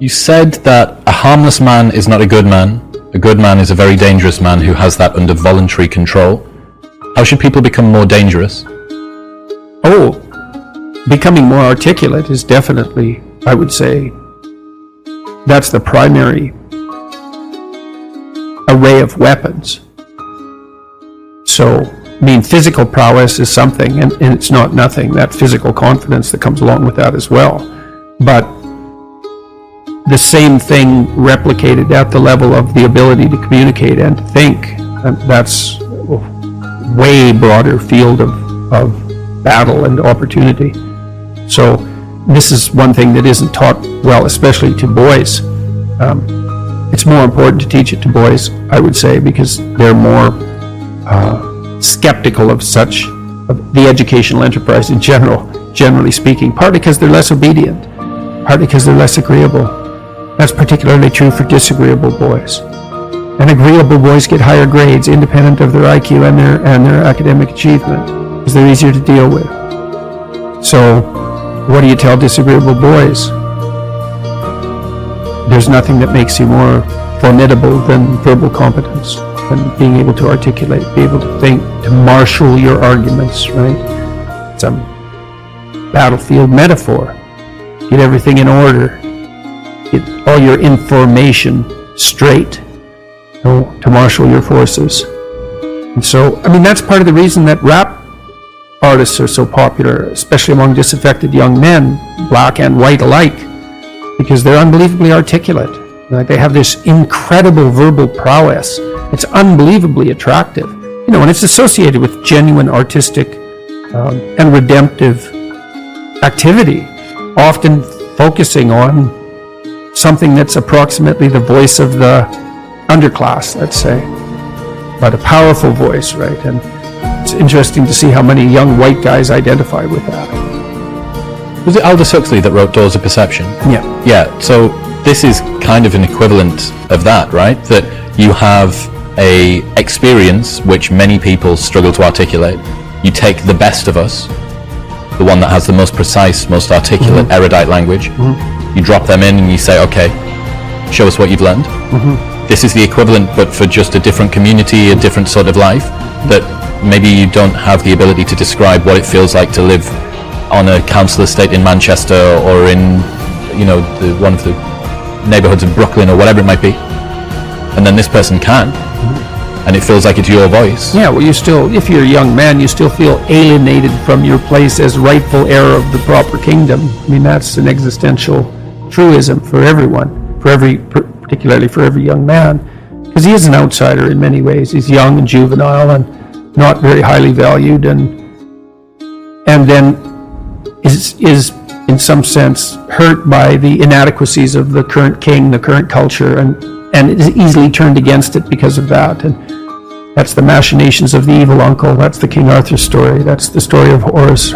You said that a harmless man is not a good man. A good man is a very dangerous man who has that under voluntary control. How should people become more dangerous? Oh, becoming more articulate is definitely, I would say, that's the primary array of weapons. So, I mean, physical prowess is something, and it's not nothing, that physical confidence that comes along with that as well. But the same thing replicated at the level of the ability to communicate and to think, and that's a way broader field of battle and opportunity. So this is one thing that isn't taught well, especially to boys. It's more important to teach it to boys, I would say, because they're more skeptical of such, of the educational enterprise in general, generally speaking, partly because they're less obedient, partly because they're less agreeable. That's particularly true for disagreeable boys. And agreeable boys get higher grades independent of their IQ and their academic achievement, because they're easier to deal with. So, what do you tell disagreeable boys? There's nothing that makes you more formidable than verbal competence, than being able to articulate, be able to think, to marshal your arguments, right? It's a battlefield metaphor. Get everything in order. Get all your information straight, to marshal your forces. And so, I mean, that's part of the reason that rap artists are so popular, especially among disaffected young men, black and white alike, because they're unbelievably articulate. Like, they have this incredible verbal prowess. It's unbelievably attractive, and it's associated with genuine artistic and redemptive activity, often focusing on something that's approximately the voice of the underclass, let's say, but a powerful voice, right? And it's interesting to see how many young white guys identify with that. Was it Aldous Huxley that wrote Doors of Perception? Yeah. Yeah, so this is kind of an equivalent of that, right? That you have a experience which many people struggle to articulate. You take the best of us, the one that has the most precise, most articulate, erudite language. You drop them in and you say, okay, show us what you've learned. This is the equivalent, but for just a different community, a different sort of life, that maybe you don't have the ability to describe what it feels like to live on a council estate in Manchester or in, one of the neighborhoods of Brooklyn or whatever it might be. And then this person can. And it feels like it's your voice. Yeah, well, you still, if you're a young man, you still feel alienated from your place as rightful heir of the proper kingdom. I mean, that's an existential truism for everyone, particularly for every young man, because he is an outsider in many ways. He's young and juvenile and not very highly valued, and then is in some sense hurt by the inadequacies of the current king, the current culture, and is easily turned against it because of that. And that's the machinations of the evil uncle. That's the King Arthur story. That's the story of Horus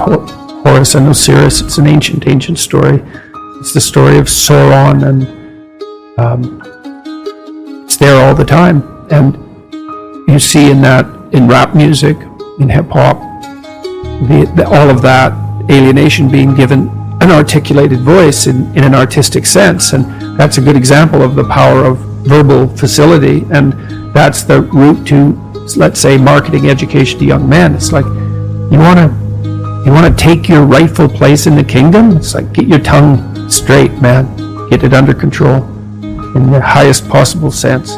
and Osiris. It's an ancient story. It's the story of Sauron, and it's there all the time. And you see in rap music, in hip hop, all of that alienation being given an articulated voice in an artistic sense, and that's a good example of the power of verbal facility, and that's the route to, let's say, marketing education to young men. It's like, you want to take your rightful place in the kingdom? It's like, get your tongue straight, man. Get it under control in the highest possible sense.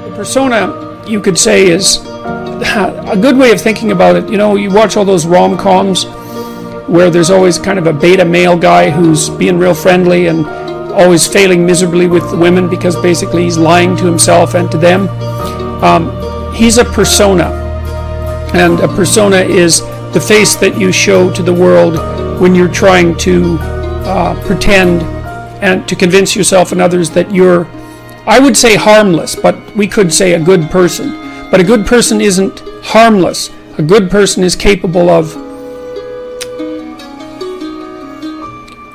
The persona, you could say, is a good way of thinking about it. You watch all those rom-coms where there's always kind of a beta male guy who's being real friendly and always failing miserably with the women because basically he's lying to himself and to them. He's a persona, and a persona is the face that you show to the world when you're trying to pretend and to convince yourself and others that you're, I would say, harmless, but we could say a good person. But a good person isn't harmless. A good person is capable of,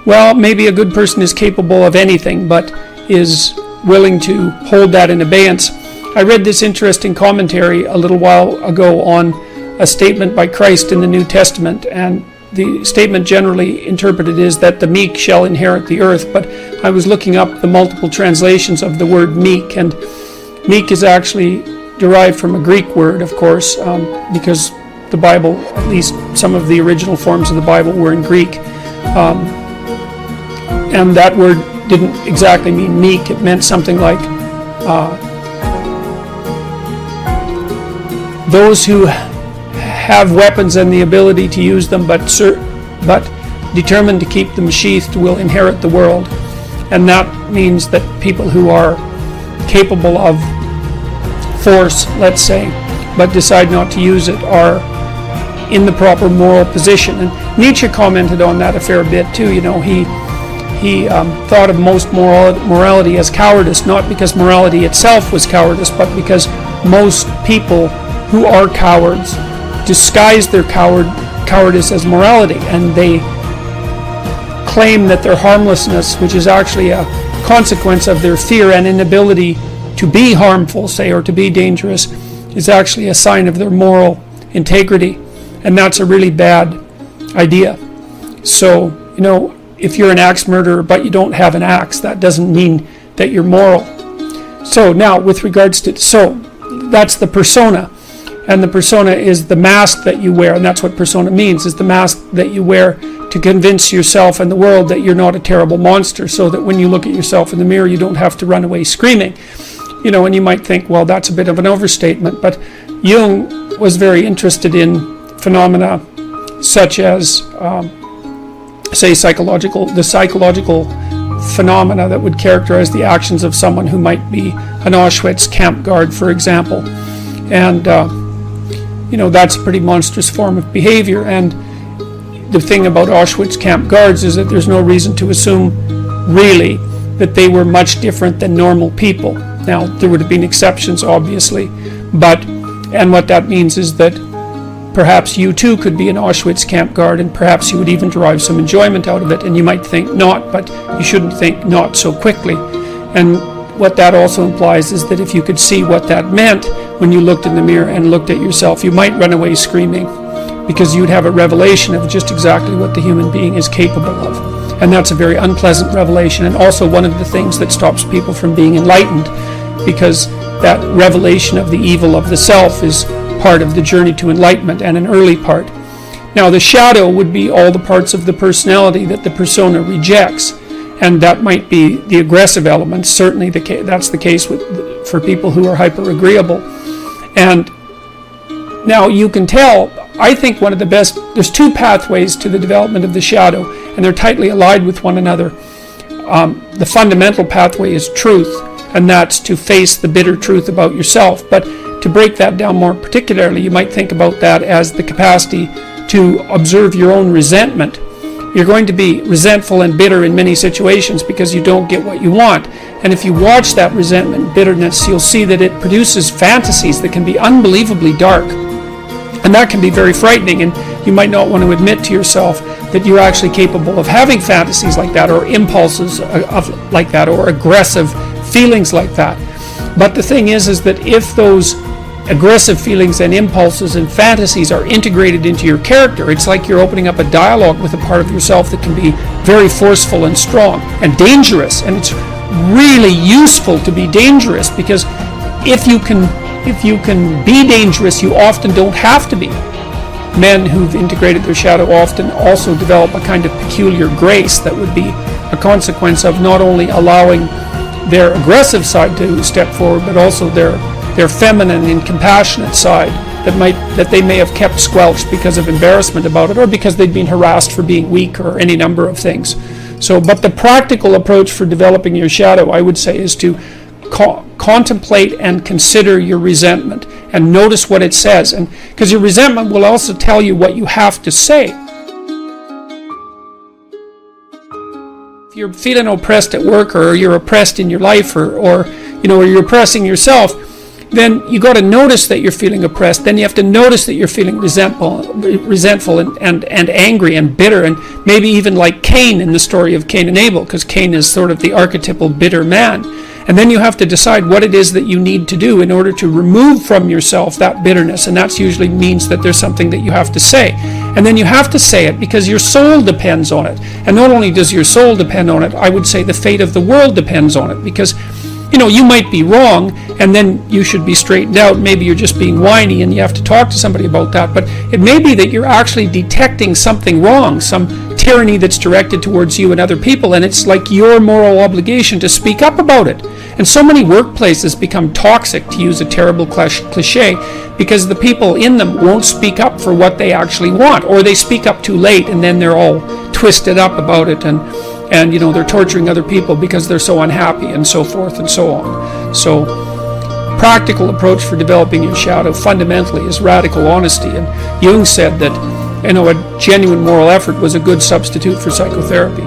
well, maybe a good person is capable of anything, but is willing to hold that in abeyance. I read this interesting commentary a little while ago on a statement by Christ in the New Testament, and the statement generally interpreted is that the meek shall inherit the earth, but I was looking up the multiple translations of the word meek, and meek is actually derived from a Greek word, of course, because the Bible, at least some of the original forms of the Bible, were in Greek. And that word didn't exactly mean meek. It meant something like those who have weapons and the ability to use them, but determined to keep them sheathed, will inherit the world. And that means that people who are capable of force, let's say, but decide not to use it, are in the proper moral position. And Nietzsche commented on that a fair bit too. You know, he thought of most morality as cowardice, not because morality itself was cowardice, but because most people who are cowards disguise their cowardice as morality, and they claim that their harmlessness, which is actually a consequence of their fear and inability to be harmful, say, or to be dangerous, is actually a sign of their moral integrity. And that's a really bad idea. So, you know, if you're an axe murderer but you don't have an axe, that doesn't mean that you're moral. So now, with regards to, so that's the persona. And the persona is the mask that you wear, and that's what persona means, is the mask that you wear to convince yourself and the world that you're not a terrible monster, so that when you look at yourself in the mirror, you don't have to run away screaming. You know, and you might think, well, that's a bit of an overstatement, but Jung was very interested in phenomena such as, say, the psychological phenomena that would characterize the actions of someone who might be an Auschwitz camp guard, for example. And, you know, that's a pretty monstrous form of behavior. And the thing about Auschwitz camp guards is that there's no reason to assume, really, that they were much different than normal people. Now, there would have been exceptions, obviously, and what that means is that perhaps you too could be an Auschwitz camp guard, and perhaps you would even derive some enjoyment out of it, and you might think not, but you shouldn't think not so quickly. And what that also implies is that if you could see what that meant when you looked in the mirror and looked at yourself, you might run away screaming, because you'd have a revelation of just exactly what the human being is capable of. And that's a very unpleasant revelation, and also one of the things that stops people from being enlightened, because that revelation of the evil of the self is part of the journey to enlightenment, and an early part. Now, the shadow would be all the parts of the personality that the persona rejects, and that might be the aggressive elements. Certainly that's the case for people who are hyper-agreeable. And now you can tell, I think one of the best, there's two pathways to the development of the shadow, and they're tightly allied with one another. The fundamental pathway is truth, and that's to face the bitter truth about yourself. But to break that down more particularly, you might think about that as the capacity to observe your own resentment. You're going to be resentful and bitter in many situations because you don't get what you want. And if you watch that resentment and bitterness, you'll see that it produces fantasies that can be unbelievably dark. And that can be very frightening, and you might not want to admit to yourself that you're actually capable of having fantasies like that, or impulses like that, or aggressive feelings like that. But the thing is that if those aggressive feelings and impulses and fantasies are integrated into your character, it's like you're opening up a dialogue with a part of yourself that can be very forceful and strong and dangerous. And it's really useful to be dangerous, because if you can be dangerous, you often don't have to be. Men who've integrated their shadow often also develop a kind of peculiar grace that would be a consequence of not only allowing their aggressive side to step forward, but also their feminine and compassionate side that they may have kept squelched because of embarrassment about it, or because they'd been harassed for being weak, or any number of things. So, but the practical approach for developing your shadow, I would say, is to contemplate and consider your resentment and notice what it says, and because your resentment will also tell you what you have to say. If you're feeling oppressed at work, or you're oppressed in your life, or you're oppressing yourself, then you got to notice that you're feeling oppressed. Then you have to notice that you're feeling resentful and angry and bitter, and maybe even like Cain in the story of Cain and Abel, because Cain is sort of the archetypal bitter man. And then you have to decide what it is that you need to do in order to remove from yourself that bitterness. And that usually means that there's something that you have to say. And then you have to say it because your soul depends on it. And not only does your soul depend on it, I would say the fate of the world depends on it. Because, you know, you might be wrong and then you should be straightened out. Maybe you're just being whiny and you have to talk to somebody about that. But it may be that you're actually detecting something wrong, some tyranny that's directed towards you and other people, and it's like your moral obligation to speak up about it. And so many workplaces become toxic, to use a terrible cliche, because the people in them won't speak up for what they actually want, or they speak up too late and then they're all twisted up about it, and you know, they're torturing other people because they're so unhappy, and so forth and so on. So practical approach for developing your shadow fundamentally is radical honesty. And Jung said that, you know, a genuine moral effort was a good substitute for psychotherapy.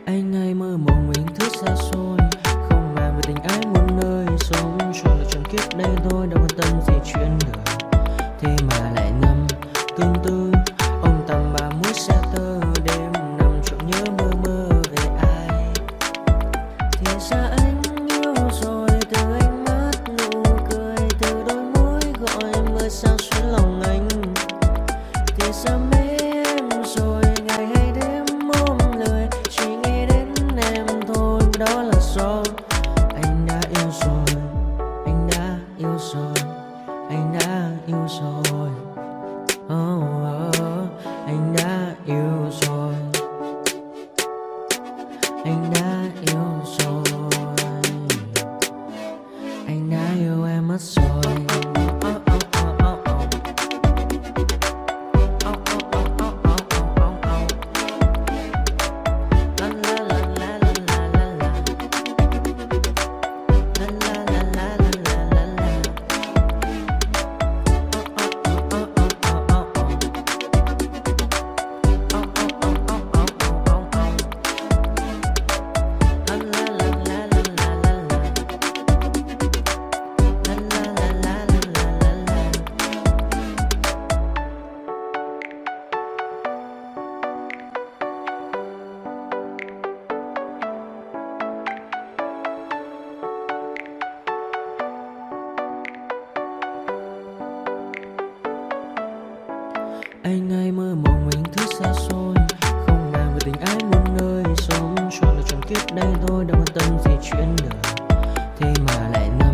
Anh ơi mơ mộng mình thức xa xôi, không màng về tình ái muôn nơi, sống cho là trọn kiếp đây thôi, đâu quan tâm gì chuyện đời. Thế mà lại ngâm tương tư, ông tầm bà mút xe tơ, đêm nằm trộm nhớ mơ mơ về ai. Thì ra anh yêu rồi, từ ánh mắt nụ cười, từ đôi môi gọi mưa sao xuyến lòng anh. Thì ra mê em rồi, ngày hay đêm ôm lời, chỉ nghĩ đến em thôi, đó là do anh đã yêu rồi, anh đã yêu rồi, anh đã yêu rồi. Anh đã yêu rồi, anh đã yêu rồi, anh đã yêu em mất rồi. Anh ai mơ mộng mình thứ xa xôi, không màng về tình ái muôn nơi, sống cho là trọn kiếp đây thôi, đâu quan tâm gì chuyện đời, thế mà lại nỡ